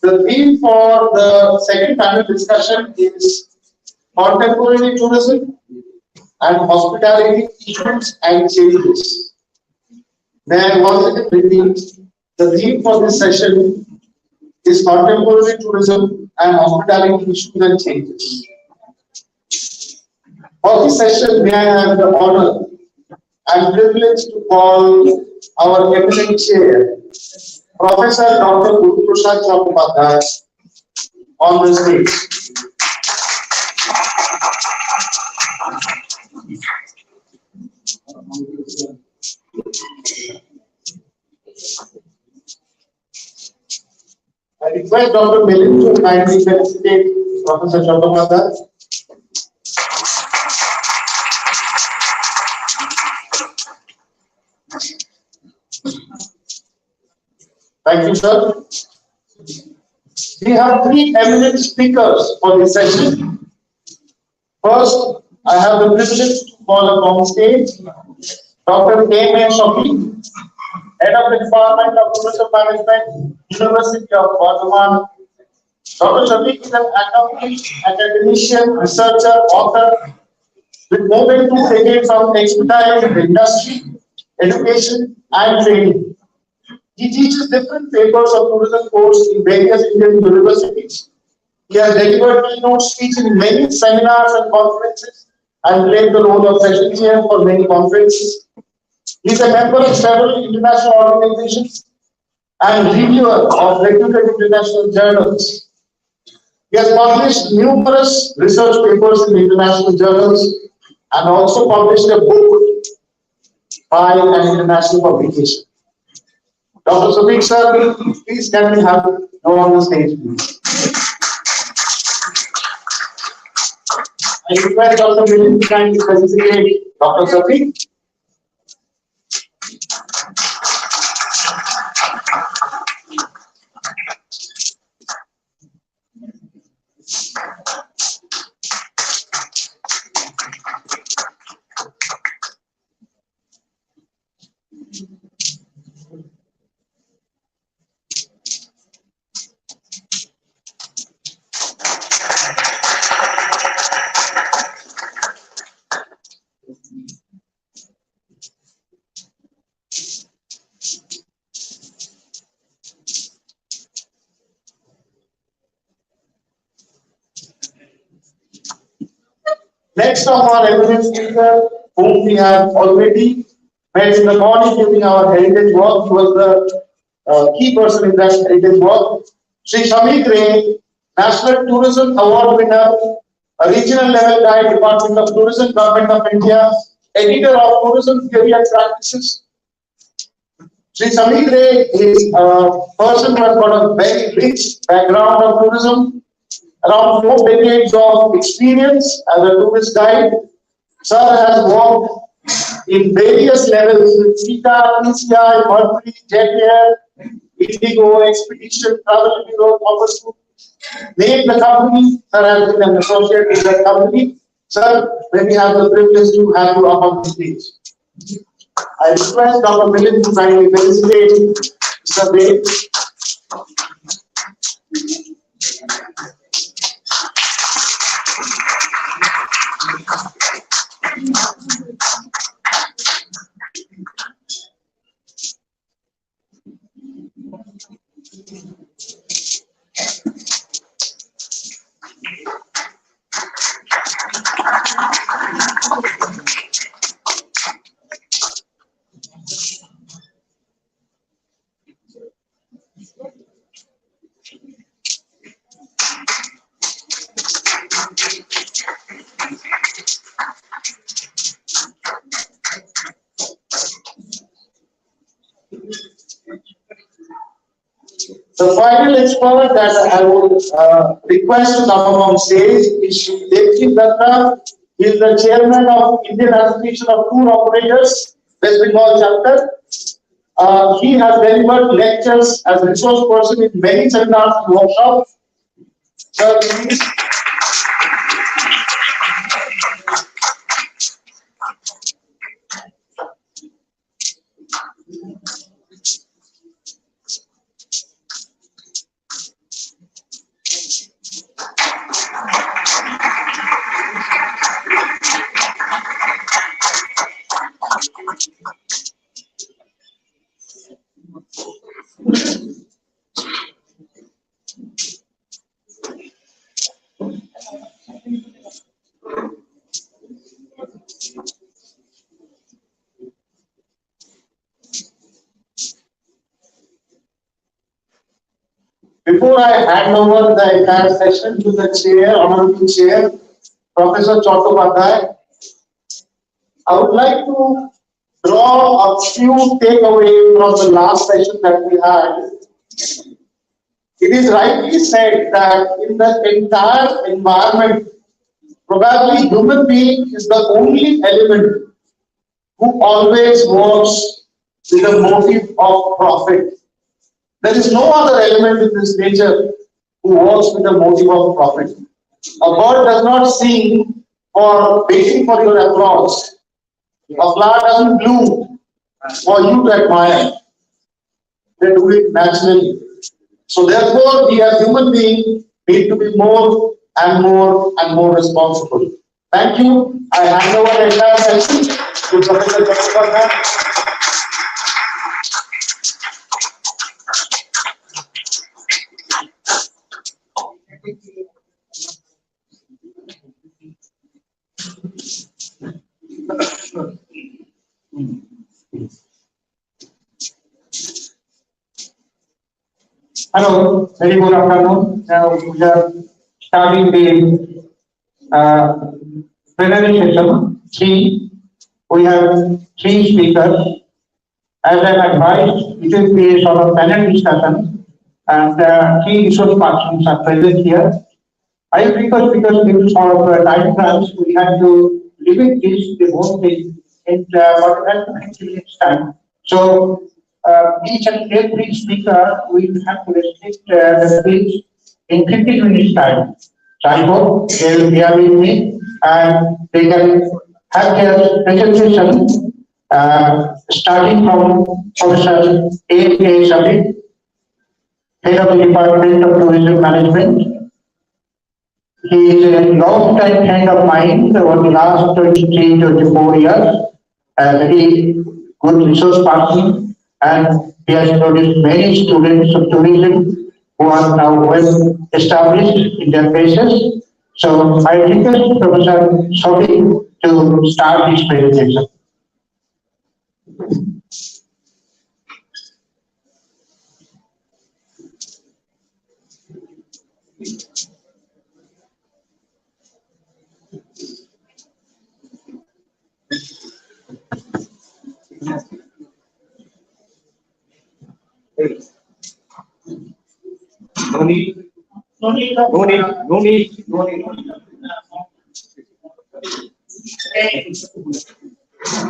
The theme for the second panel discussion is contemporary tourism and hospitality issues and changes. May I once again repeat, the theme for this session is contemporary tourism and hospitality issues and changes. For this session, may I have the honor and privilege to call our eminent chair, Professor Dr. Guru Prasad Chattopadhyay, on the stage. I request Dr. Milind to kindly felicitate Professor Chattopadhyay. Thank you, sir. We have three eminent speakers for this session. First, I have the privilege to call upon stage Dr. NSHM, Head of the Department of Tourism Management, University of Guatemala. Dr. Shafiq is an accomplished academician, researcher, author with more than 2 decades of expertise in industry, education, and training. He teaches different papers of tourism course in various Indian universities. He has delivered keynote speeches in many seminars and conferences and played the role of session chair for many conferences. He is a member of several international organizations and reviewer of reputed international journals. He has published numerous research papers in international journals and also published a book by an international publication. Dr. Shafiq sir, please can we have you on the stage, please. I request Dr. Milind to kindly felicitate Dr. Shafiq. Next of our eminent speaker, whom we have already met in the morning during our heritage walk, he was the key person in that heritage walk. Sri Shamik Ray, National Tourism Award winner, a regional level guide, Department of Tourism, Government of India, editor of Tourism Theory and Practices. Sri Shamik Ray is a person who has got a very rich background of tourism, around 4 decades of experience as a tourist guide. Sir has worked in various levels with CETA, PCI, Mercury, Jet Air, Indigo, Expedition, Travel Bureau, Office Group. Name the company, sir has been an associate with that company. Sir, when we have the privilege to have you up on the stage. I request Dr. Milind to kindly felicitate Mr. Ray. The final expert that I would request to come on stage is Shri Devji Datta. He is the chairman of Indian Association of Tour Operators, West Bengal chapter. He has delivered lectures as a resource person in many seminars and workshops. Sir, please. Before I hand over the entire session to the chair, honorable chair, Professor Chattopadhyay, I would like to draw a few takeaways from the last session that we had. It is rightly said that in the entire environment, probably human being is the only element who always works with a motive of profit. There is no other element in this nature who works with a motive of profit. A bird does not sing for waiting for your applause. A flower doesn't bloom for you to admire. They do it naturally. So therefore, we as human beings need to be more and more and more responsible. Thank you. I hand over the entire session to Professor Chattopadhyay. Hello, very good afternoon. Now we are starting the plenary session. We have three speakers. As I advised, it will be a sort of panel discussion, and three resource persons are present here. I request because due to sort of time crunch, we have to limit this the whole thing in about 20 minutes time. So each and every speaker will have to restrict the speech in 15 minutes time. So I hope they will bear with me and they can have their presentation starting from Professor A. Sabit, Head of the Department of Tourism Management. He is a long-time friend of mine over the last 23, 24 years, a very good resource person, and he has produced many students of tourism who are now well established in their places. So I request Professor Sabit to start his presentation. No need. No need. No need. No need. No need.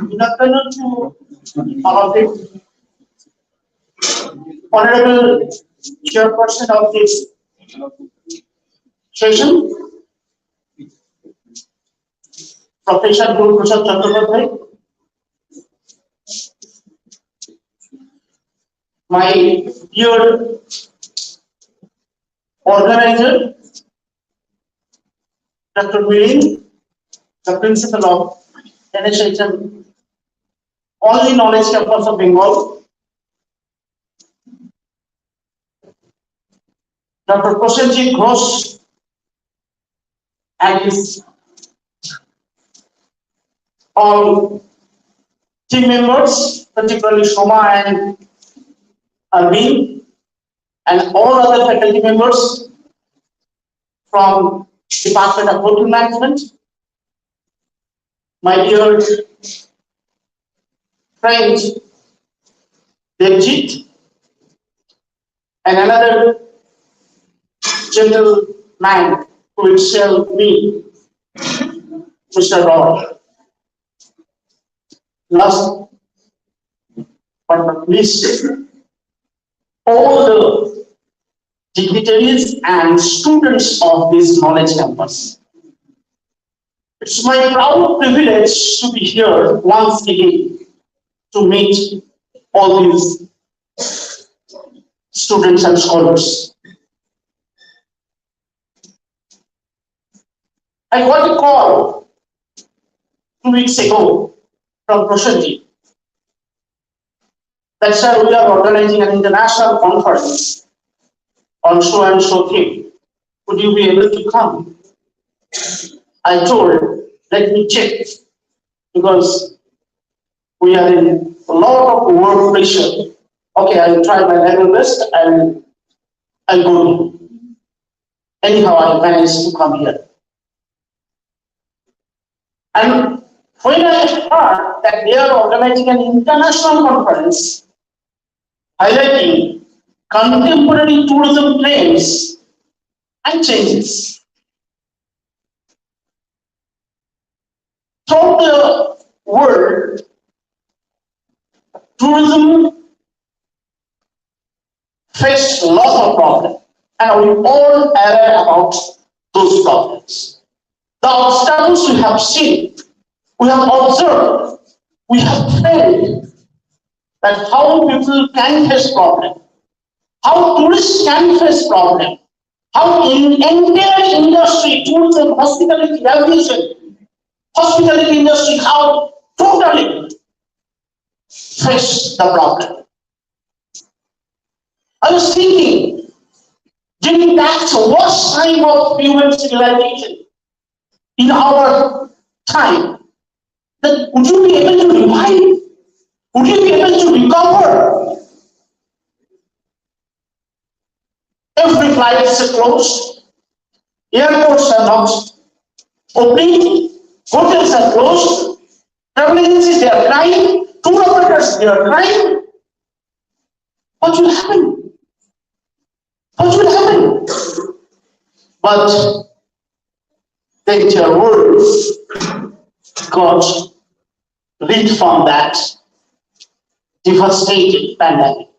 Good afternoon to all of you. Honorable Chairperson of this session, Professor Guru Prasad Chattopadhyay, my dear organizer, Dr. Milin, the principal of NSHM, all the knowledge campus of Bengal, Dr. Prosenjit Ghosh and his all team members, particularly Shoma and Arvind, and all other faculty members from Department of Hotel Management, my dear friend Devjit, and another gentleman who will share me, Mr. Rod. Last but not least, all the dignitaries and students of this knowledge campus. It's my proud privilege to be here once again to meet all these students and scholars. I got a call 2 weeks ago from Prosenjit that, sir, we are organizing an international conference on so and so thing. Would you be able to come? I told, let me check, because we are in a lot of work pressure. Okay, I will try my level best. I will a good. Anyhow, I managed to come here. And when I heard that they are organizing an international conference highlighting contemporary tourism trends and changes throughout the world, tourism faced lots of problems, and we all aware about those problems. The obstacles we have seen, we have observed, we have felt that how people can face problem, how tourists can face problem, how in entire industry, tourism, hospitality, aviation, hospitality industry, how totally face the problem. I was thinking, during that worst time of human civilization, in our time, that would you be able to revive? Would you be able to recover? Every flights are closed, airports are not opening, hotels are closed, travel agencies they are crying, tour operators they are crying. What will happen? What will happen? But the entire world got rid from that devastating pandemic.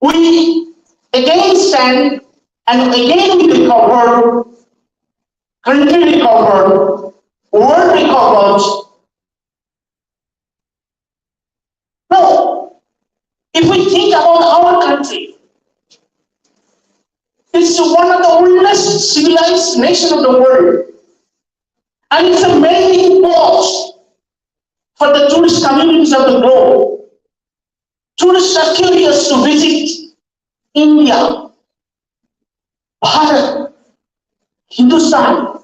We again stand and again we recover, country recovered, world recovered. Now, if we think about our country, it's one of the oldest civilized nations of the world, and it's a melting pot for the tourist communities of the globe. Tourists are curious to visit India, Bharat, Hindustan.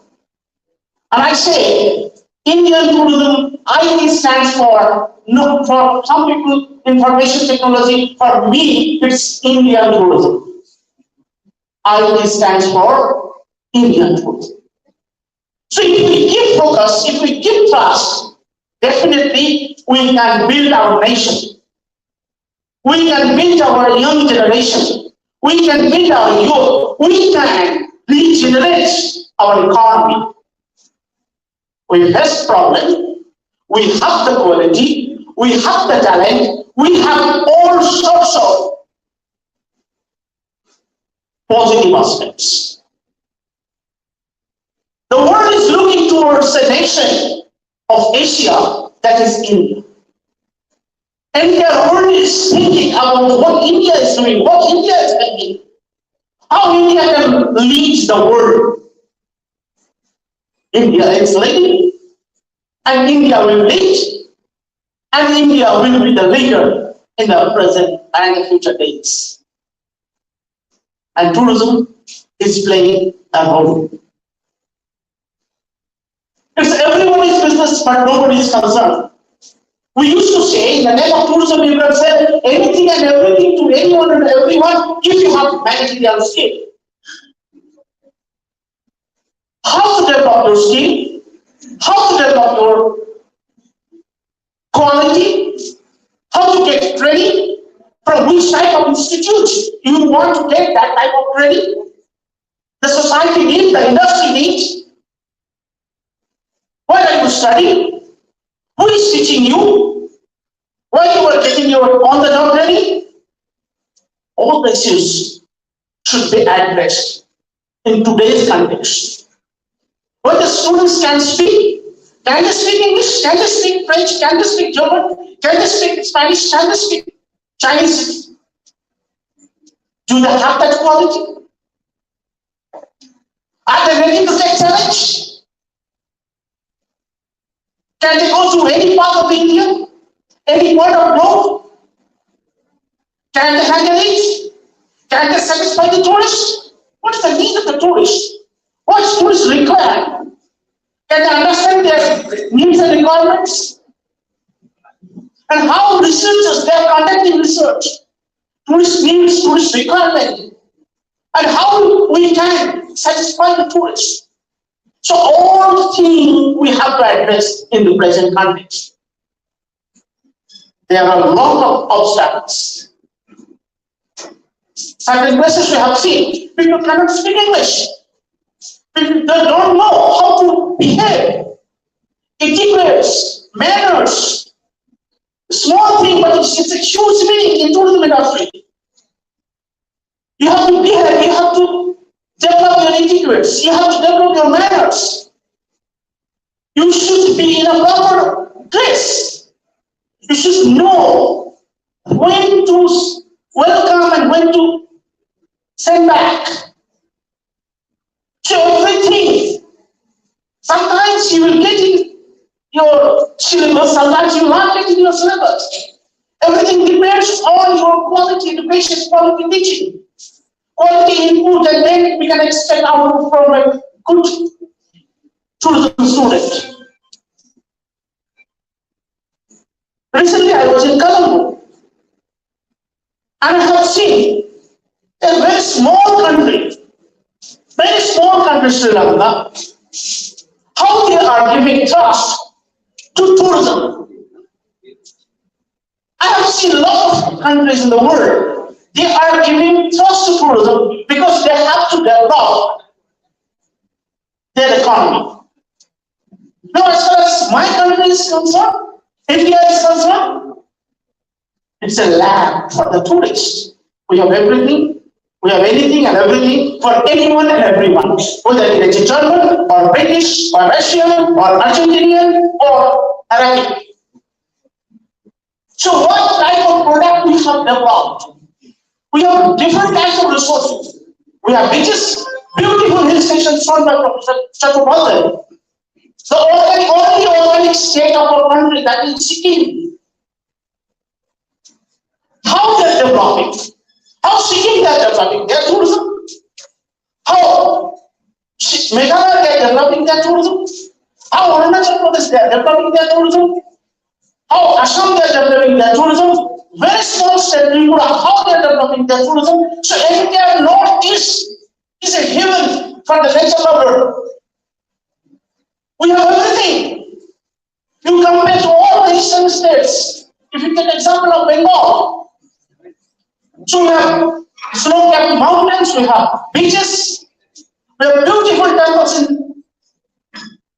And I say, Indian tourism, IT stands for, no, for some people, information technology. For me, it's Indian tourism. IT stands for Indian tourism. So if we give focus, if we give trust, definitely we can build our nation. We can build our young generation. We can build our youth. We can regenerate our economy. We face problem. We have the quality. We have the talent. We have all sorts of positive aspects. The world is looking towards a nation of Asia, that is India. And the world is thinking about what India is doing, what India is thinking, how India can lead the world. India is leading, and India will lead, and India will be the leader in the present and the future days. And tourism is playing a role. It's everybody's business, but nobody is concerned. We used to say, in the name of tourism, you can say anything and everything to anyone and everyone if you have managerial skill. How to develop your skill, how to develop your quality, how to get training, from which type of institute you want to get that type of training. The society needs, the industry needs. Why are you studying? Who is teaching you? Why you are getting your on-the-job training? All the issues should be addressed in today's context. Where the students can speak. Can they speak English? Can they speak French? Can they speak German? Can they speak Spanish? Can they speak Chinese? Do they have that quality? Are they ready to take challenge? Can they go to any part of India? Any part of globe? Can they handle it? Can they satisfy the tourists? What is the need of the tourists? What is tourists require? Can they understand their needs and requirements? And how researchers, they are conducting research. tourist needs, tourist requirement, and how we can satisfy the tourists. So all things we have to address in the present context. There are a lot of obstacles. Certain places we have seen, people cannot speak English. People they don't know how to behave. Etiquettes, manners. Small thing, but it's a huge meaning in tourism industry. You have to behave, you have to develop your etiquettes, you have to develop your manners. You should be in a proper place. You should know when to welcome and when to send back. So everything, sometimes you will get in your syllabus, sometimes you will not get in your syllabus. Everything depends on your quality education, quality teaching, quality input, and then we can expect output from a good tourism student. Recently, I was in Colombo, and I have seen a very small country, Sri Lanka, how they are giving trust to tourism. I have seen a lot of countries in the world, they are giving trust to tourism because they have to develop their economy. Now, as far as my country is concerned, India is concerned, it's a lab for the tourists. We have everything, we have anything and everything for anyone and everyone, whether it's German or British or Russian or Argentinian or Arabic. So what type of product we have developed? We have different types of resources. We have beaches, beautiful hill stations shown by Professor Chaturvedi. The only organic state of our country, that is Sikkim. How they are developing? How Sikkim they are developing their tourism? How Meghalaya they are developing their tourism? How Arunachal Pradesh they are developing their tourism? How Assam they are developing their tourism? Very small state Tripura, how they are developing their tourism? So India Northeast is a heaven for the nature lover. We have everything. You compare to all the eastern states. If you take example of Bengal, so we have snow-capped mountains, we have beaches, we have beautiful temples in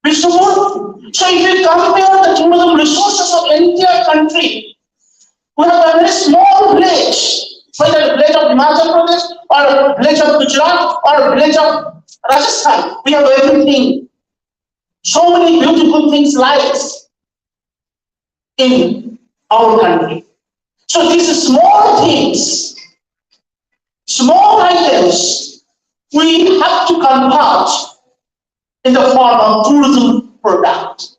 Vishnupur. So if you compare the tourism resources of entire country, we have a very small village, whether a village of Himachal Pradesh or a village of Gujarat or a village of Rajasthan. We have everything. So many beautiful things lies in our country. So these small things, small items, we have to convert in the form of tourism product.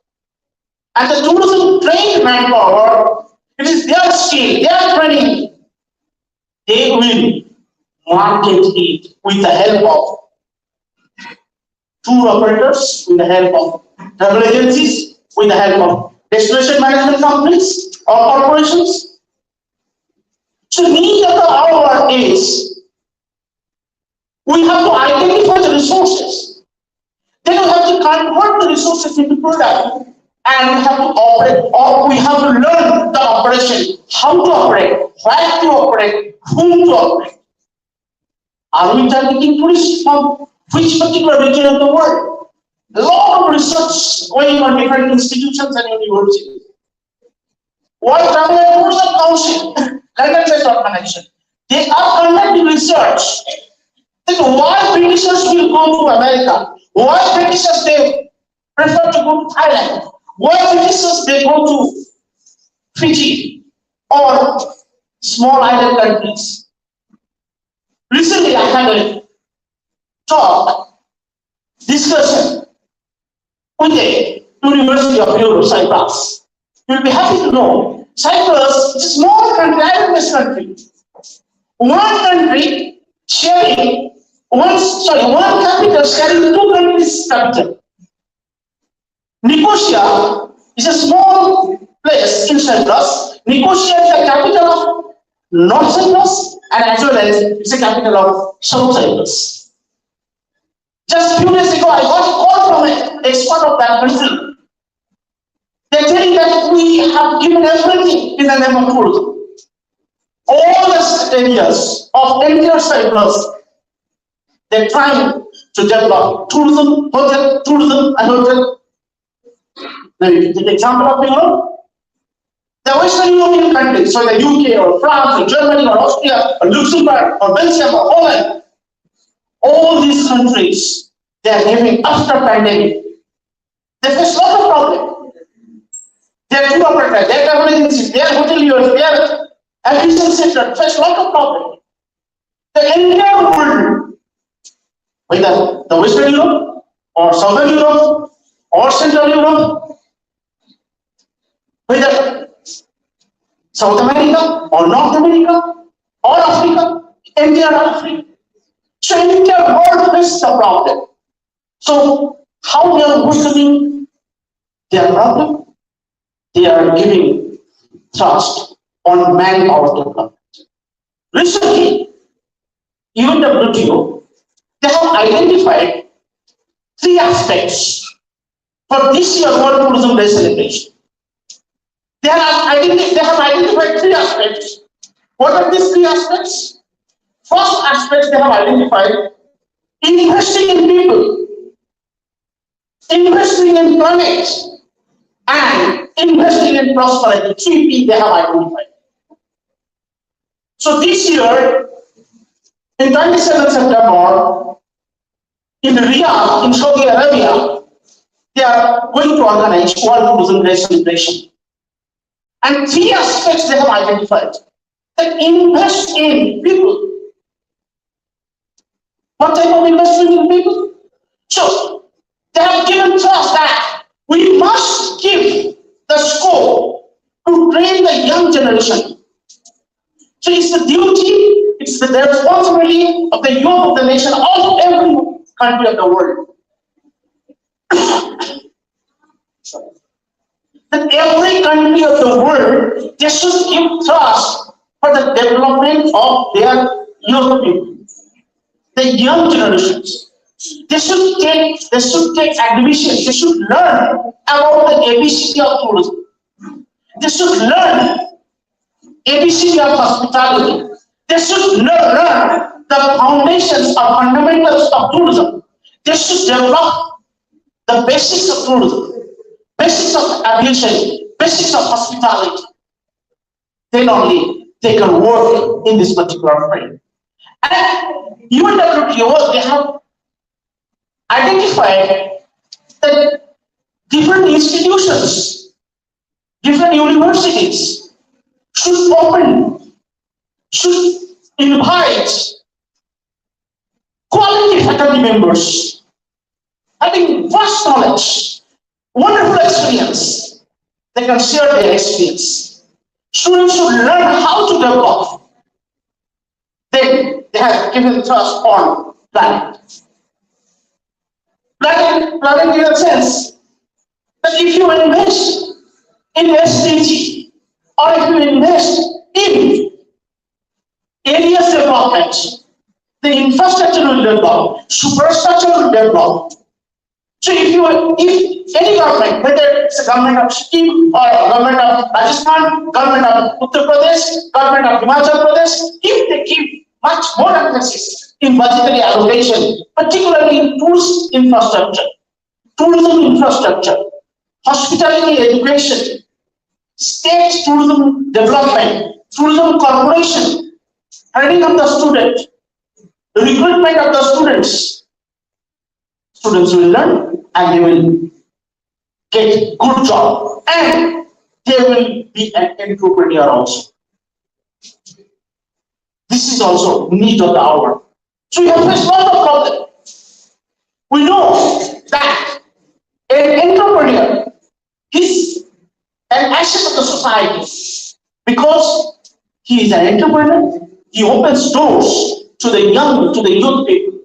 And the tourism trained manpower, it is their skill, their training. They will market it with the help of tour operators, with the help of travel agencies, with the help of destination management companies or corporations. So the need of the hour is we have to identify the resources. Then we have to convert the resources into product, and we have to operate, or we have to learn the operation, how to operate, where to operate, whom to operate. Are we targeting tourists from which particular region of the world? A lot of research going on different institutions and universities. World Travel and Tourism Council, London-based organization, they are conducting research. Then why Britishers will go to America? Why Britishers they prefer to go to Thailand? Why Britishers they go to Fiji or small island countries? Recently, I had a discussion with the University of Europe, Cyprus. You'll be happy to know Cyprus is a small country, island-based country. One country sharing one capital sharing two countries' capital. Nicosia is a small place in Cyprus. Nicosia is the capital of North Cyprus, and as well as it's a capital of South Cyprus. Just a few days ago, I got a call from an expert of that country. They're telling that we have given everything in the name of tourism. All the areas of entire Cyprus, they're trying to develop tourism, hotel, tourism, and hotel. Now, you can take an example of Europe. The Western European countries, so the UK or France or Germany or Austria or Luxembourg or Belgium or Holland, all these countries, they are living after pandemic. They face a lot of problems. They are tour operators, they are travel agencies, they are hoteliers, they are admission centers, face a lot of problems. The entire world, whether the Western Europe or Southern Europe or Central Europe, whether South America or North America or Africa, entire Africa. So entire world faces the problem. So how they are worsening their problem? They are giving trust on manpower development. Recently, UNWTO, they have identified 3 aspects for this year World Tourism Day celebration. They have identified 3 aspects. What are these 3 aspects? First aspect they have identified: investing in people, investing in planet, and investing in prosperity. 3 P they have identified. So this year, in 27 September, in Riyadh, in Saudi Arabia, they are going to organize World Tourism Day celebration. And 3 aspects they have identified: that invest in people. What type of investment in people? So they have given trust that we must give the scope to train the young generation. So it's the duty, it's the responsibility of the youth of the nation, of every country of the world. That every country of the world, they should give trust for the development of their young people, the young generations. They should take admission, they should learn about the ABCD of tourism. They should learn ABCD of hospitality. They should learn the foundations or fundamentals of tourism. They should develop the basics of tourism, basics of aviation, basics of hospitality. Then only they can work in this particular field. And UNWTO, they have identified that different institutions, different universities should invite quality faculty members having vast knowledge, wonderful experience. They can share their experience. Students should learn how to develop. Then they have given trust on planning. Planning in a sense that if you invest in SDG or if you invest in areas development, the infrastructure will develop, superstructure will develop. So if any government, whether it's a government of Sikkim or a government of Rajasthan, government of Uttar Pradesh, government of Himachal Pradesh, if they give much more emphasis in budgetary allocation, particularly in tourism infrastructure, hospitality education, state tourism development, tourism corporation, training of the student, the recruitment of the students will learn and they will get good job and they will be an entrepreneur also. This is also need of the hour. So you have faced a lot of problems. We know that an entrepreneur is an asset of the society because he is an entrepreneur. He opens doors to the young people,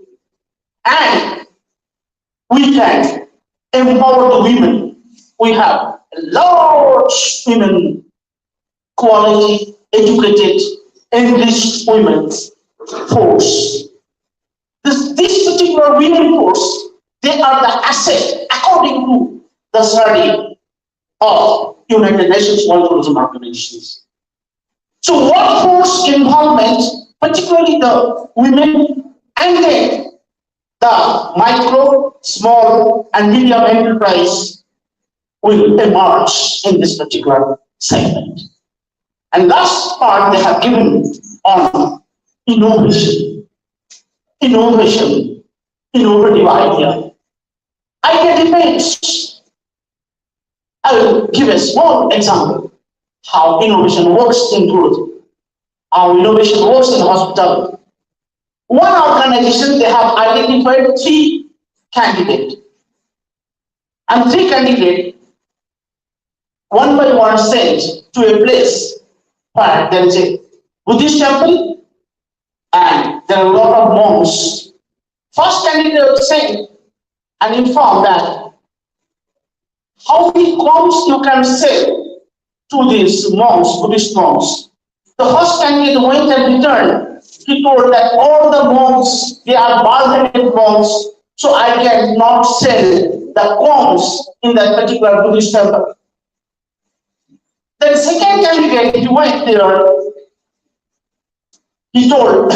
and we can empower the women. We have large women, quality, educated, in this women's force. This particular women force, they are the asset according to the study of United Nations World Tourism Organizations. So workforce involvement, particularly the women and then the micro, small and medium enterprise will emerge in this particular segment. And last part they have given on innovation, innovative idea. Idea depends. I will give a small example how innovation works in tourism, how innovation works in hospitality. One organization, they have identified 3 candidates, and 3 candidates one by one sent to a place where there is a Buddhist temple and there are a lot of monks. First candidate was sent and informed that how many coins you can sell to these monks, Buddhist monks. The first candidate went and returned. He told that all the monks, they are bargained monks, so I cannot sell the coins in that particular Buddhist temple. Then second candidate, he went there. He told,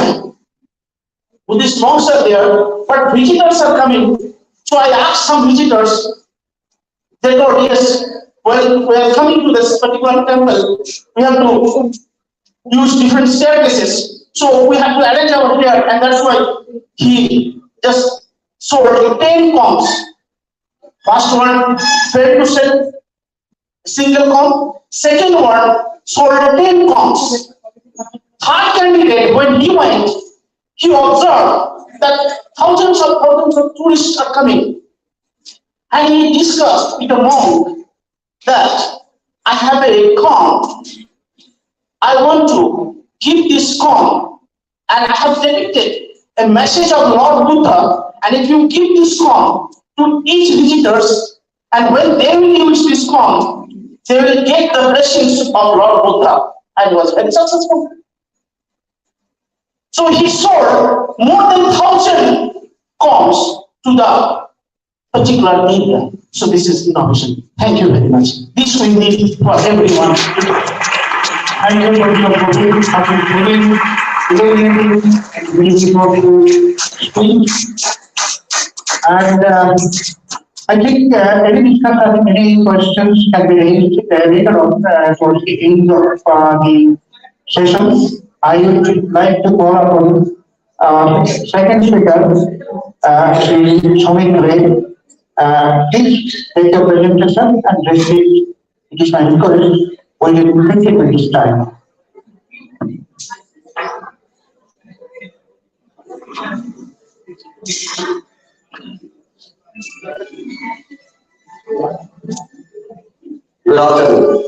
Buddhist monks are there, but visitors are coming. So I asked some visitors. They told, yes, well, we are coming to this particular temple. We have to use different staircases. So we have to arrange our here, and that's why he just sold 10 coins. First one failed to sell single coin. Second one sold 10 coins. Third candidate, when he went, he observed that thousands of tourists are coming. And he discussed with the monk that I have a coin. I want to give this coin, and I have depicted a message of Lord Buddha, and if you give this coin to each visitors, and when they will use this coin, they will get the blessings of Lord Buddha. And he was very successful. So he sold more than 1,000 coins to the particular area. So this is innovation. Thank you very much. This we need for everyone. Thank you for and I think any questions can be raised later on towards the end of the session. I would like to call upon second speaker, Shri Sumit Ray. Please take your presentation and receive. It is my request. We will 50 minutes time. Good afternoon.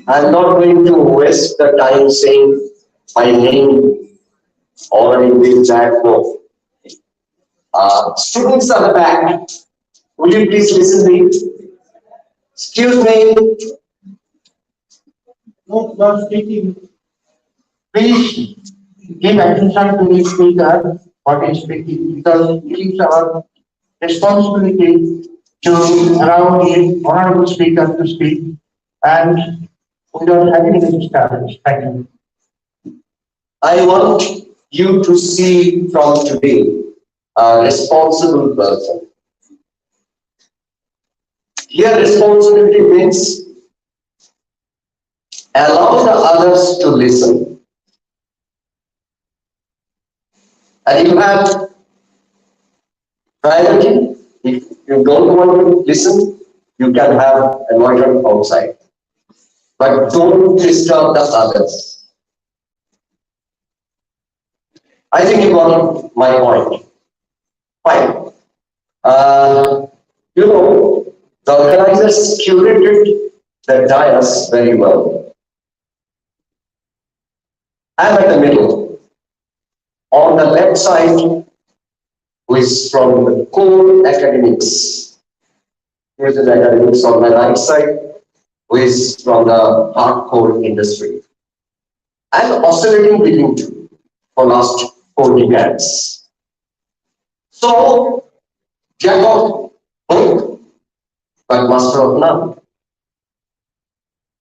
I'm not going to waste the time saying my name already in this chat. No. Students at the back, will you please listen to me? Excuse me. No, not speaking. Please give attention to the speaker, what is speaking, because it is our responsibility to allow the honorable speaker to speak, and without having any disturbance. Thank you. I want you to see from today a responsible person. Here, responsibility means allow the others to listen. And you have priority. If you don't want to listen, you can have a loiter outside. But don't disturb the others. I think you got my point. Fine. You know, the organizers curated the dais very well. I'm at the middle. On the left side, who is from the core academics. Here's the academics on my right side, who is from the hardcore industry. and oscillating between two for last 4 decades. So, jack of both, but master of none.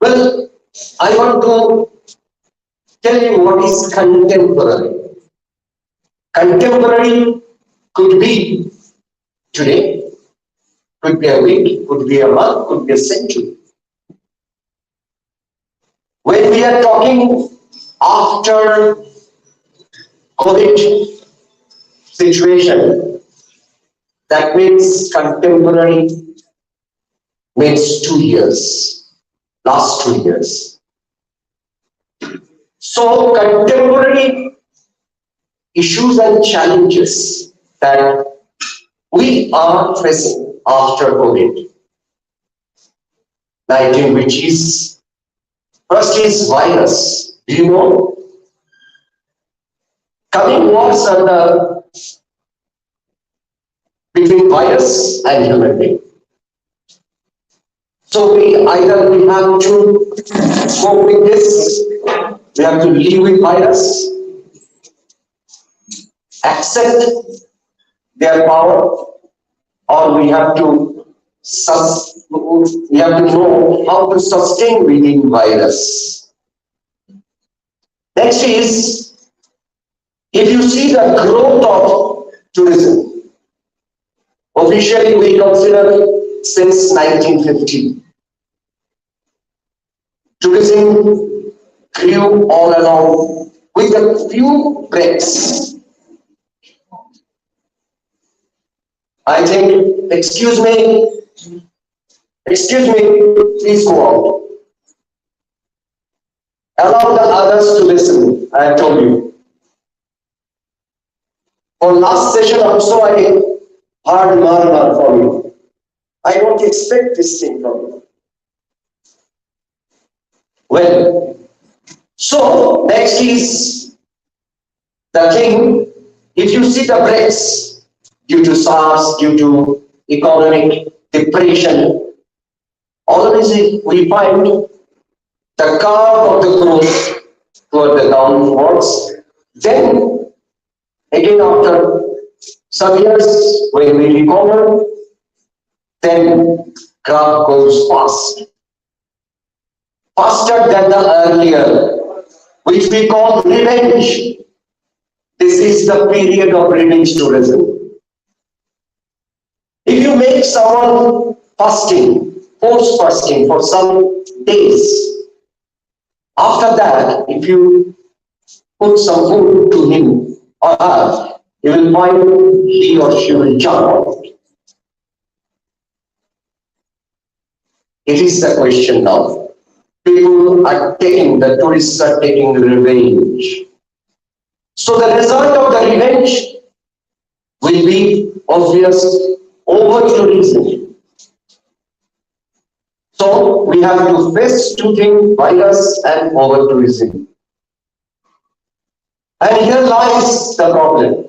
Well, I want to tell you what is contemporary. Contemporary could be today, could be a week, could be a month, could be a century. When we are talking after COVID situation, that means contemporary means 2 years, last 2 years. So contemporary issues and challenges that we are facing after COVID-19, which is, first is virus. Do you know? Coming wars are between virus and human being. So we have to cope with this, we have to live with virus, accept their power, or we have to know how to sustain within virus. Next is, if you see the growth of tourism, officially we consider since 1950. Tourism grew all along with a few breaks. I think, excuse me, please go out. Allow the others to listen, I have told you. For last session also I heard murmur from you. I don't expect this thing from you. Well, so next is the thing, if you see the breaks due to SARS, due to economic depression, all of this we find the curve of the growth toward the downwards. Then again after some years when we recover, then graph goes faster than the earlier, which we call revenge. This is the period of revenge tourism. If you make someone forced fasting for some days, after that, if you put some food to him or her, you will find he or she will jump out. It is the question now. The tourists are taking revenge. So the result of the revenge will be obvious over-tourism. So we have to face two things, virus and over-tourism. And here lies the problem,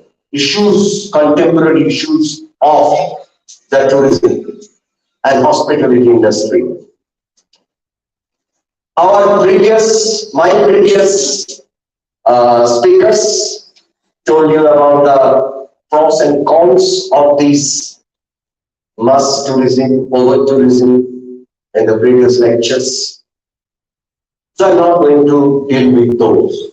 contemporary issues of the tourism and hospitality industry. My previous speakers told you about the pros and cons of these mass tourism, over tourism in the previous lectures. So I'm not going to deal with those.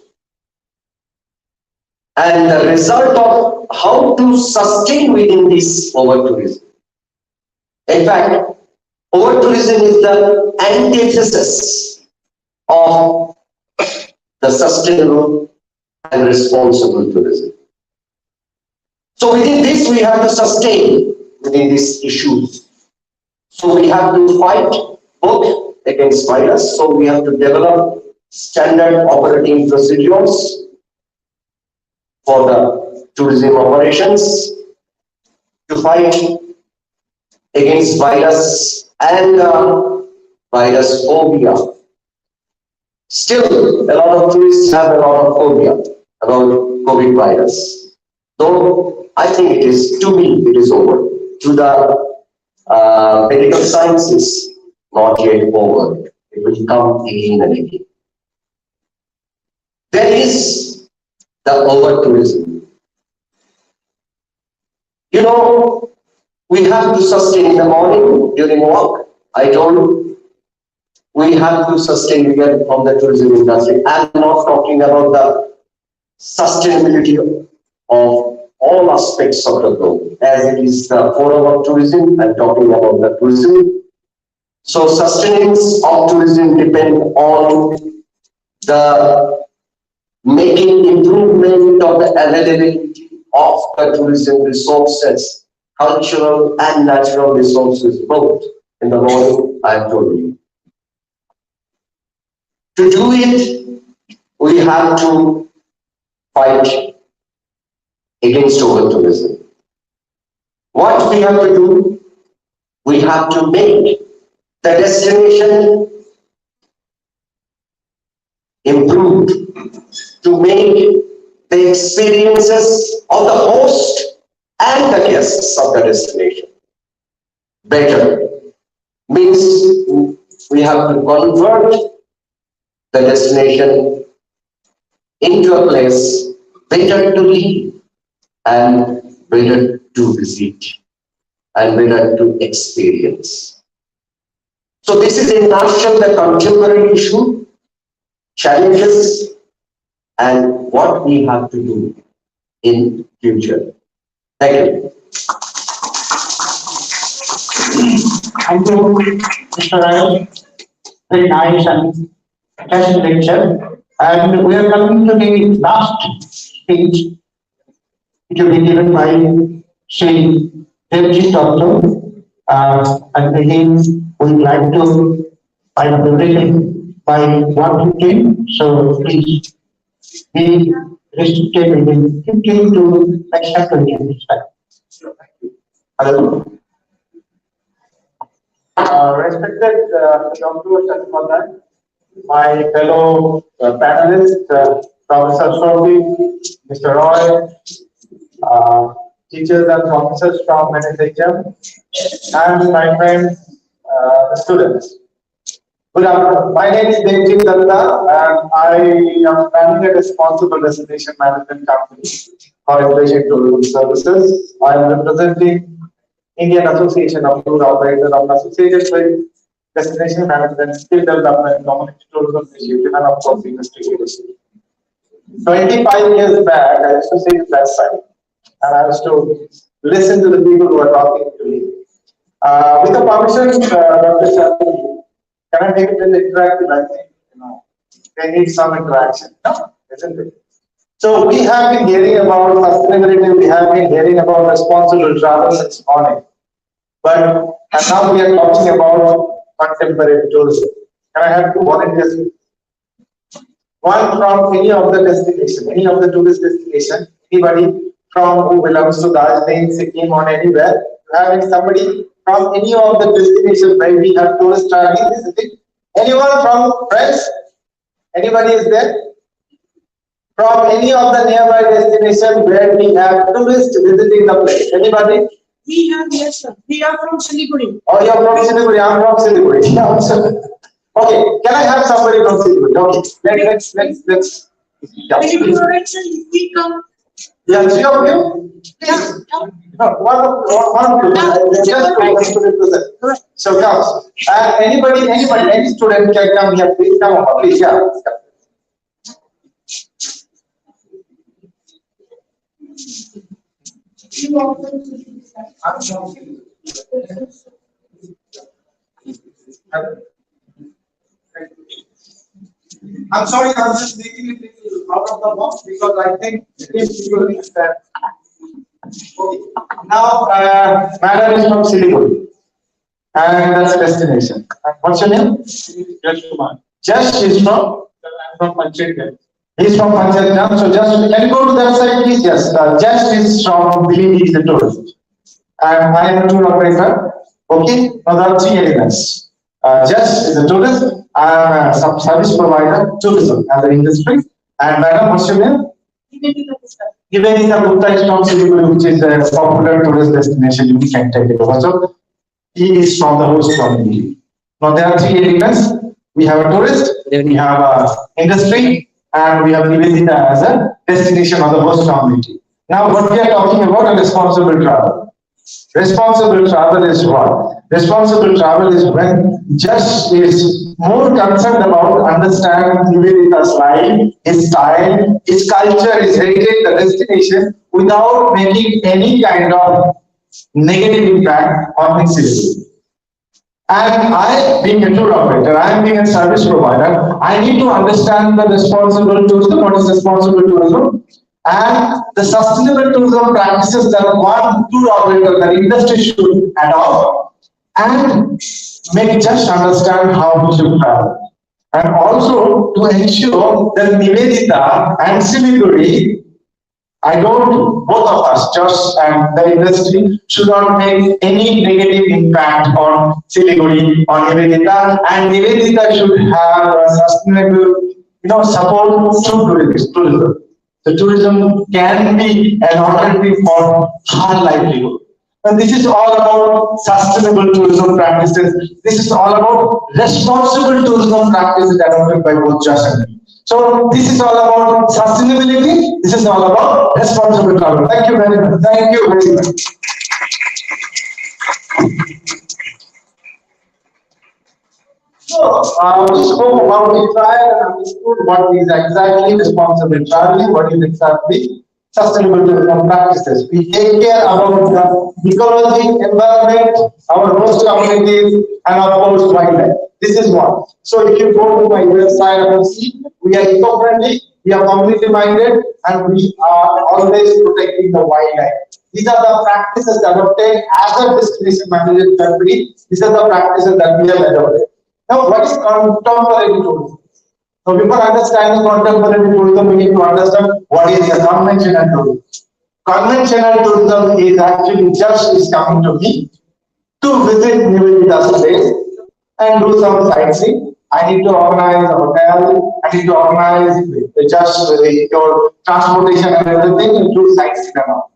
And the result of how to sustain within this over tourism. In fact, over tourism is the antithesis of the sustainable and responsible tourism. So within this, we have to sustain within these issues. So we have to fight both against virus. So we have to develop standard operating procedures for the tourism operations to fight against virus and virus phobia. Still, a lot of tourists have a lot of phobia about COVID virus. Though I think it is, to me, it is over. To the medical sciences, not yet over. It will come again and again. There is the over tourism. You know, we have to sustain in the morning during walk. I told you, we have to sustain again from the tourism industry. I'm not talking about the sustainability of all aspects of the globe. As it is the forum of tourism, I'm talking about the tourism. So sustenance of tourism depend on the making improvement of the availability of the tourism resources, cultural and natural resources, both. In the morning, I have told you. To do it, we have to fight against over-tourism. What we have to do, we have to make the destination improved, to make the experiences of the host and the guests of the destination better. Means we have to convert the destination into a place better to live and better to visit and better to experience. So this is in nutshell the contemporary issue, challenges, and what we have to do in future. Thank you. Thank you, Mr. Ryan. Very nice and interesting lecture. And we are coming to the last speech, which will be given by Sri Devji Doctor. And again, we would like to find a everything by 1:15. So please be restricted within 15 to extra 20 minutes. Hello. Respected Dr. Shatmadan, my fellow panelists, Professor Sophie, Mr. Roy, teachers and officers from NSHM, and my friends, the students. Good afternoon. My name is Devji Datta, and I am running a responsible destination management company for Aviation Tourism Services. I am representing Indian Association of Tour Operators associated with Destination Management, Skill Development, Community Tourism Initiative, and of course, industry leadership. 25 years back, I used to sit at that side and I used to listen to the people who are talking to me. With the permission, Dr. Shah, can I take it as interactive? I think, they need some interaction, isn't it? So we have been hearing about sustainability, we have been hearing about responsible travel since morning. And now we are talking about contemporary tourism. Can I have two volunteers? One from any of the destination, any of the tourist destination, anybody from who belongs to Darjeeling, Sikkim or anywhere, having somebody from any of the destinations where we have tourists traveling, visiting. Anyone from friends? Anybody is there? From any of the nearby destinations where we have tourists visiting the place. Anybody? We have, yes, sir. We are from Siliguri. Oh, you are from Siliguri. I am from Siliguri. Okay, can I have somebody from Siliguri? Okay, let's. Yeah. We come. Yeah, three of you? Yeah. No, one of you. Just to represent. So come. Anybody, any student can come here. Please come over. Please, yeah. I'm sorry, I'm just making it out of the box because I think it is really that. Okay. Now, madam is from Siliguri, and that's a destination. What's your name? Jash Kumar. Jash is from? I'm from Panchayat. He's from Panchayat. So just can you go to that side, please? Yes. Jash is from Delhi. He's a tourist, and I am a tour operator. Okay. Now there are three elements. Jash is a tourist. I am a service provider, tourism as an industry. And madam, what's your name? Nivedita Gupta is from Siliguri, which is a popular tourist destination. You can take it over. So he is from the host community. Now there are three elements. We have a tourist, we have a industry, and we have Nivedita as a destination of the host community. Now, what we are talking about is responsible travel. Responsible travel is what? Responsible travel is when just is more concerned about understanding Nivedita's life, his style, his culture, his heritage, the destination, without making any kind of negative impact on his citizen. And I, being a tour operator, I am being a service provider, I need to understand the responsible tourism, what is responsible tourism, and the sustainable tourism practices that one tour operator, the industry should adopt, and make just understand how we should travel. And also to ensure that Nivedita and Siliguri, both of us, just and the industry, should not make any negative impact on Siliguri or Nivedita, and Nivedita should have a sustainable, support to tourism. The tourism can be an alternative for hard livelihood. And this is all about sustainable tourism practices. This is all about responsible tourism practices adopted by both Josh and me. So this is all about sustainability. This is all about responsible travel. Thank you very much. Thank you very much. So we spoke about the trial and understood what is exactly responsible traveling, what is exactly sustainable tourism practices. We take care about the ecology, environment, our host communities, and of course wildlife. This is one. So if you go to my website and see, we are eco-friendly, we are community-minded, and we are always protecting the wildlife. These are the practices adopted as a destination management company. These are the practices that we have adopted. Now, what is contemporary tourism? So before understanding contemporary tourism, we need to understand what is the conventional tourism. Conventional tourism is actually just coming to me to visit Nivedita's place and do some sightseeing. I need to organize a hotel, I need to organize your transportation and everything, and do sightseeing and all.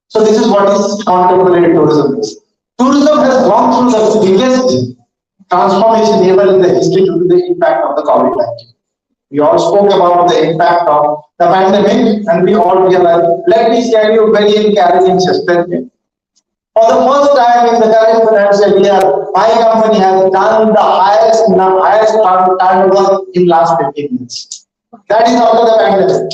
So this is what is contemporary tourism is. Tourism has gone through the biggest transformation ever in the history due to the impact of the COVID-19. We all spoke about the impact of the pandemic, and we all realized, let me share you a very encouraging statement. For the first time in the current financial year, my company has done the highest turnover in last 15 years. That is after the pandemic.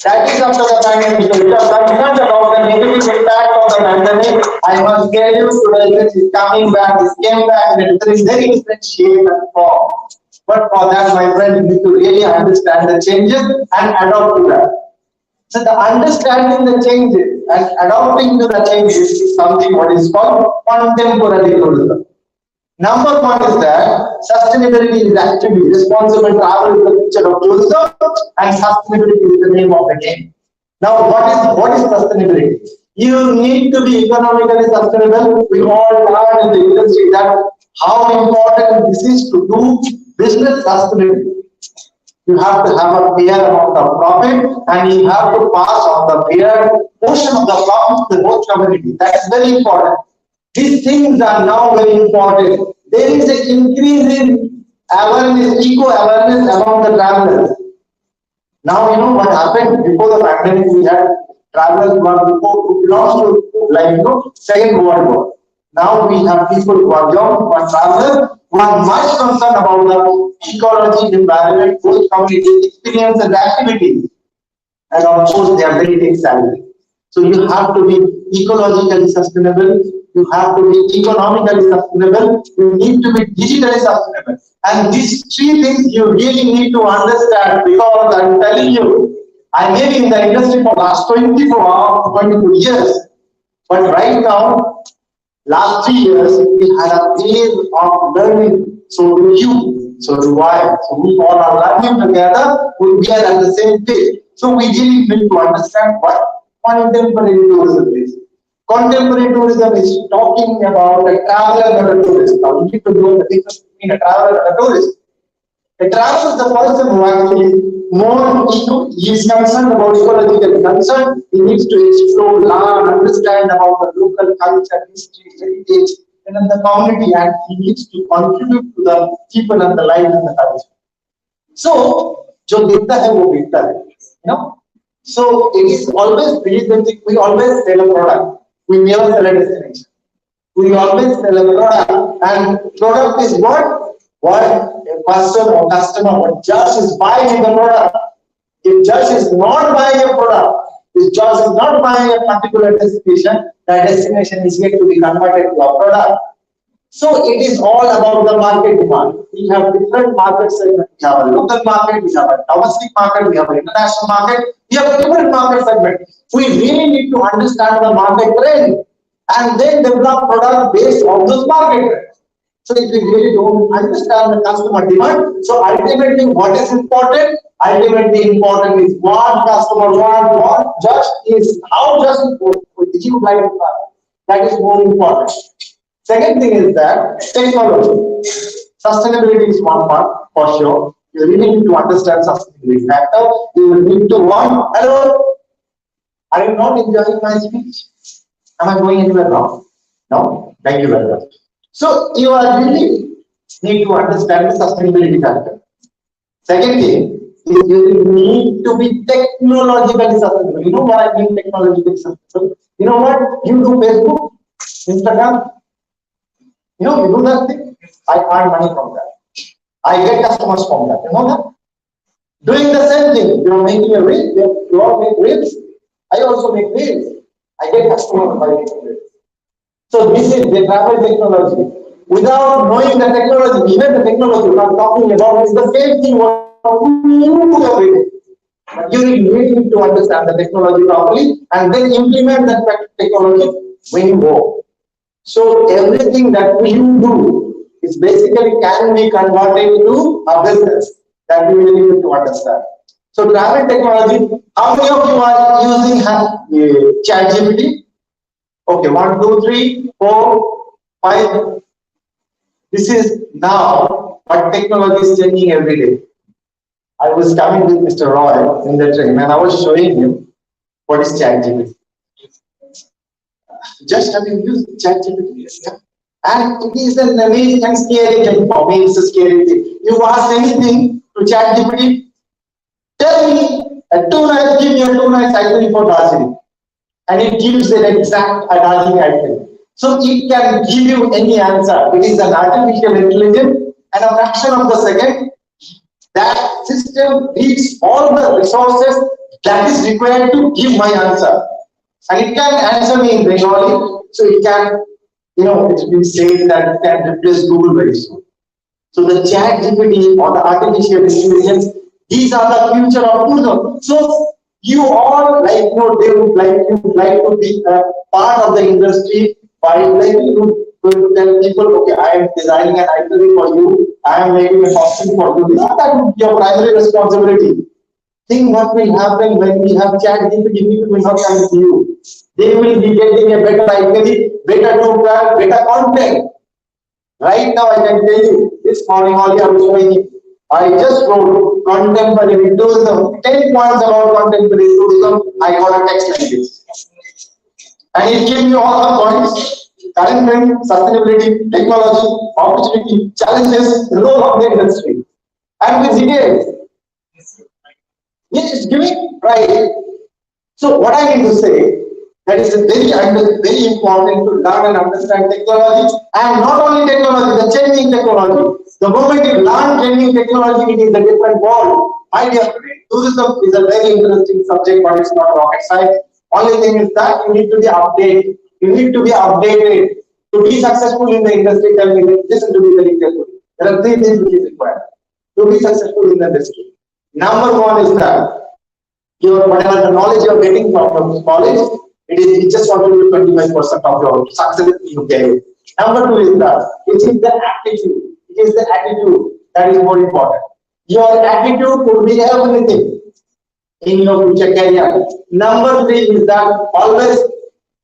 That is after the pandemic. So if you are concerned about the negative impact of the pandemic, I must tell you today this is coming back, this came back in a very different shape and form. But for that, my friend, you need to really understand the changes and adopt to that. So the understanding the changes and adopting to the changes is something what is called contemporary tourism. Number one is that sustainability is actually responsible travel is the future of tourism, and sustainability is the name of the game. Now, what is sustainability? You need to be economically sustainable. We all learn in the industry that how important this is to do business sustainability. You have to have a fair amount of profit, and you have to pass on the fair portion of the profit to the host community. That is very important. These things are now very important. There is an increase in awareness, eco-awareness among the travelers. Now, you know what happened before the pandemic, we had travelers who belongs to Second World War. Now we have people who are young, who are travelers, who are much concerned about the ecology, environment, host community, experience and activities. And of course, they are very tech savvy. So you have to be ecologically sustainable, you have to be economically sustainable, you need to be digitally sustainable. And these three things you really need to understand, because I'm telling you, I may be in the industry for last 22 years, but right now, last 3 years, we had a phase of learning. So do you, so do I. So we all are learning together, we are at the same page. So we really need to understand what contemporary tourism is. Contemporary tourism is talking about a traveler and a tourist. Now you need to know the difference between a traveler and a tourist. A traveler is the person who actually he is concerned about ecological concern. He needs to explore, learn, understand about the local culture, history, heritage, and in the community, and he needs to contribute to the people and the life and the culture. So जो दिखता है वो बिकता है, you know. So it is always we always sell a product, we never sell a destination. We always sell a product, and product is what a customer or judge is buying the product. If judge is not buying a product, if judge is not buying a particular destination, that destination is yet to be converted to a product. So it is all about the market demand. We have different market segments. We have a local market, we have a domestic market, we have an international market, we have different market segments. We really need to understand the market trend and then develop product based on those market trends. So if we really don't understand the customer demand, so ultimately what is important? Ultimately important is what customer wants, what just is, how just you like to buy. That is more important. Second thing is that technology. Sustainability is one part for sure. You really need to understand sustainability factor. You will need to want. Hello, are you not enjoying my speech? Am I going anywhere wrong? No? Thank you very much. So you are really need to understand the sustainability factor. Second thing is you need to be technologically sustainable. You know what I mean technologically sustainable? You know what? You do Facebook, Instagram. You know, you do that thing. I earn money from that. I get customers from that. You know that? Doing the same thing. You are making a reel. You all make reels. I also make reels. I get customers by making reels. So this is the travel technology. Without knowing the technology, even the technology we are talking about is the same thing what you do every day. But you really need to understand the technology properly and then implement that technology when you go. So everything that you do is basically can be converted to a business that you really need to understand. So travel technology, how many of you are using ChatGPT? Okay, 1, 2, 3, 4, 5. This is now, but technology is changing every day. I was coming with Mr. Roy in the train and I was showing him what is ChatGPT. Just have you used ChatGPT? Yeah? And it is an amazing and scary thing for me. It's a scary thing. You ask anything to ChatGPT, tell me give me a 2 nights itinerary for Darjeeling. And it gives an exact Darjeeling itinerary. So it can give you any answer. It is an artificial intelligence, and a fraction of the second, that system reads all the resources that is required to give my answer. And it can answer me in Bengali, so it can, it's been said that it can replace Google very soon. So the ChatGPT or the artificial intelligence, these are the future of tourism. So you all they would like to be a part of the industry by you tell people, okay, I am designing an itinerary for you, I am making a costume for you. That would be your primary responsibility. Think what will happen when we have ChatGPT, people will not come to you. They will be getting a better itinerary, better tour, better content. Right now, I can tell you, this morning only I was showing you. I just wrote contemporary tourism, 10 points about contemporary tourism. I got a text like this. And it gave me all the points: current trend, sustainability, technology, opportunity, challenges, role of the industry. And with details. Yes, it's giving, right? So what I mean to say, that is very important to learn and understand technology, and not only technology, the changing technology. The moment you learn changing technology, it is a different world. My dear friend, tourism is a very interesting subject, but it's not rocket science. Only thing is that you need to be updated. You need to be updated to be successful in the industry. Tell me, listen to me very carefully. There are 3 things which is required to be successful in the industry. Number 1 is that whatever the knowledge you are getting from your college, it just want to be 25% of your success you get. Number 2 is that it is the attitude. It is the attitude that is more important. Your attitude could be everything in your future career. Number 3 is that always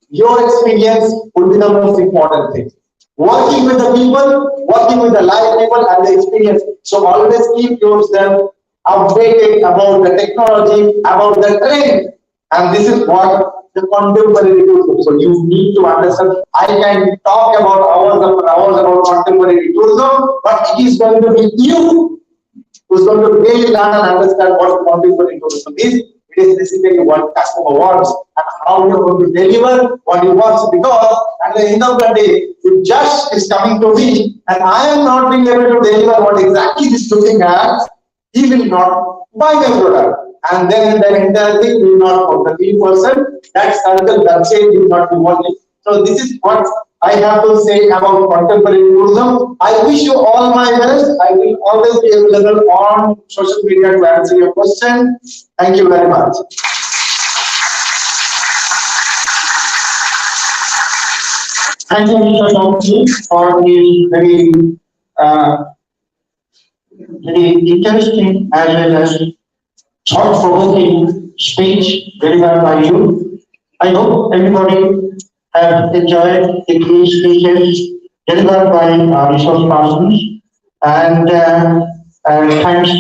your experience will be the most important thing. Working with the people, working with the live people and the experience. So always keep yourself updated about the technology, about the trend. And this is what the contemporary tourism. So you need to understand. I can talk about hours upon hours about contemporary tourism, but it is going to be you who's going to really learn and understand what multiple ecosystem is. It is basically what customer wants and how you are going to deliver what he wants, because at the end of the day, if Josh is coming to me and I am not being able to deliver what exactly he's looking at, he will not buy my product. And then the entire thing will not work. The 3%, that circle, that change will not be working. So this is what I have to say about contemporary tourism. I wish you all my best. I will always be available on social media to answer your question. Thank you very much. Thank you, Mr. Thompson, for the very interesting as well as thought-provoking speech delivered by you. I hope everybody have enjoyed the key speeches delivered by our resource persons, and thanks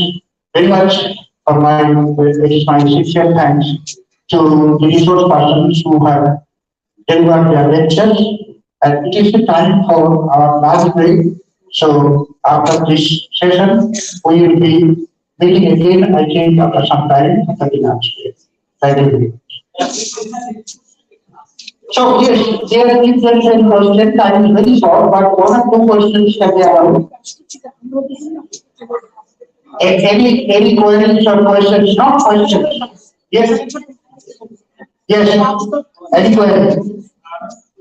very much for it is my sincere thanks to the resource persons who have delivered their lectures. And it is the time for our last break. So after this session, we will be meeting again, I think, after some time, after the lunch break. Thank you. So yes, there is a question, time is very short, but one or two questions can be allowed. Any queries or questions? Not questions. Yes. Yes. Any queries?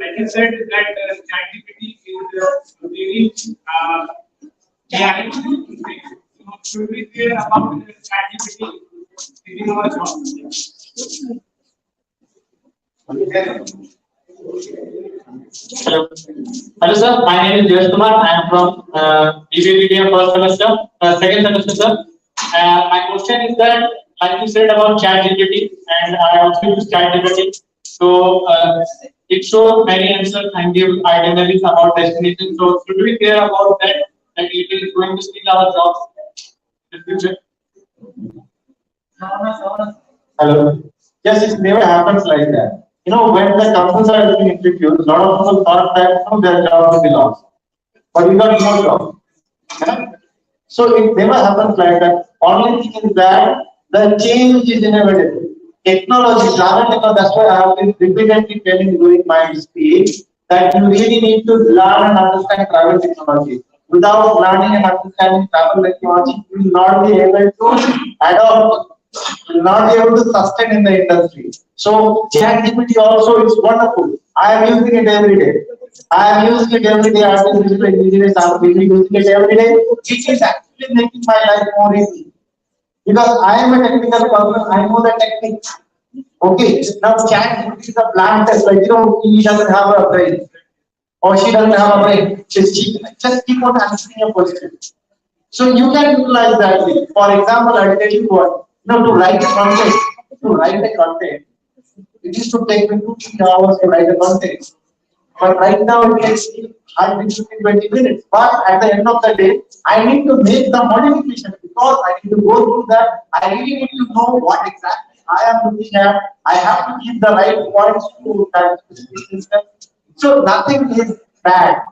Like you said, that ChatGPT is really AI. So should we care about ChatGPT giving our job? Hello sir, my name is Jayesh Kumar. I am from BBA first semester, second semester sir. My question is that, like you said about ChatGPT, and I also use ChatGPT. So it shows many answers and give itineraries about destination. So should we care about that? That it is going to steal our jobs in the future? Hello. Yes, it never happens like that. You know, when the companies are being introduced, a lot of people thought that their job will be lost. But we got no job. Yeah? So it never happens like that. Only thing is that the change is inevitable. Technology, that's why I have been repeatedly telling during my speech that you really need to learn and understand travel technology. Without learning and understanding travel technology, you will not be able to adopt, you will not be able to sustain in the industry. So ChatGPT also is wonderful. I am using it every day. I am using it every day. Artificial intelligence, I am using it every day. It is actually making my life more easy. Because I am a technical person, I know the technique. Okay, now ChatGPT is a blank test, like he doesn't have a brain. Or she doesn't have a brain. Just keep on answering a question. So you can utilize that way. For example, I'll tell you what, to write a content, it used to take me 2-3 hours to write a content. But right now it takes me hardly 15-20 minutes. But at the end of the day, I need to make the modification because I need to go through that. I really need to know what exactly I am looking at. I have to keep the right points to that system. So nothing is bad.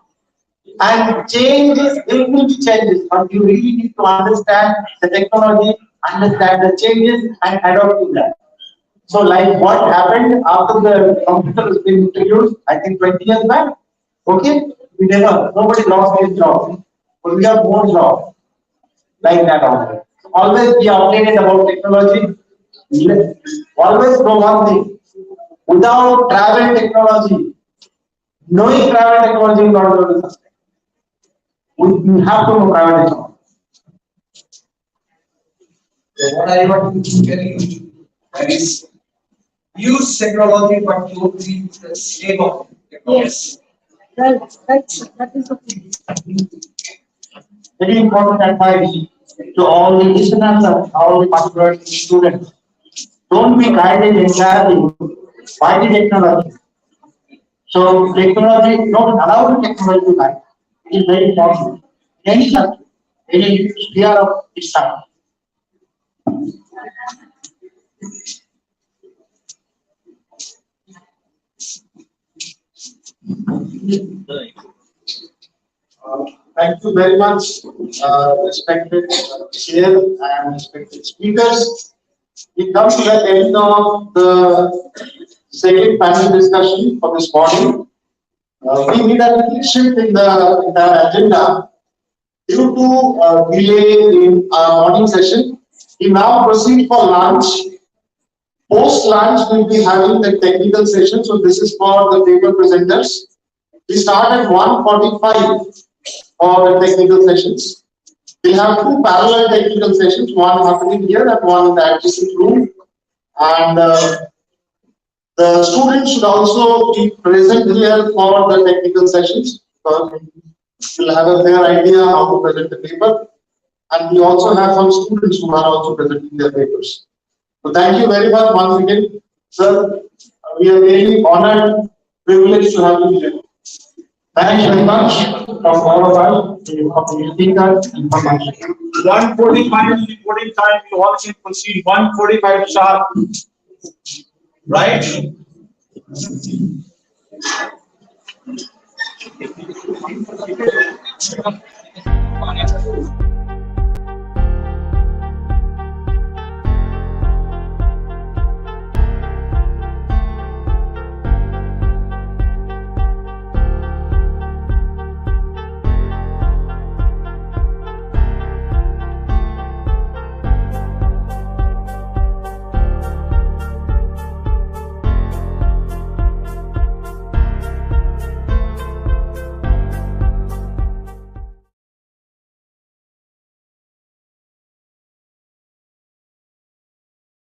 And changes, there will be changes, but you really need to understand the technology, understand the changes, and adapt to that. So, like what happened after the computer has been introduced, I think 20 years back. Okay, nobody lost his job, but we have more jobs like that also. Always be updated about technology. Always know one thing: without travel technology, knowing travel technology is not going to sustain. We have to know travel technology. What I want to tell you is use technology, but don't be the slave of it. Yes. That is okay. Very important advice to all the listeners and all the particular students. Don't be guided entirely by the technology. So technology, don't allow the technology to guide. It is very important. Any subject, any sphere of its time. Thank you very much, respected chair and respected speakers. We come to the end of the second panel discussion for this morning. We need a quick shift in the agenda due to delay in our morning session. We now proceed for lunch. Post lunch, we'll be having the technical session. So this is for the paper presenters. We start at 1:45 for the technical sessions. We have two parallel technical sessions, one happening here and one in the adjacent room. And the students should also be present here for the technical sessions, because we'll have a fair idea how to present the paper. And we also have some students who are also presenting their papers. So thank you very much once again, sir. We are really honored, privileged to have you here. Thank you very much from all of us, the speakers and from us. 1:45 reporting time, you all can proceed 1:45 sharp. Right?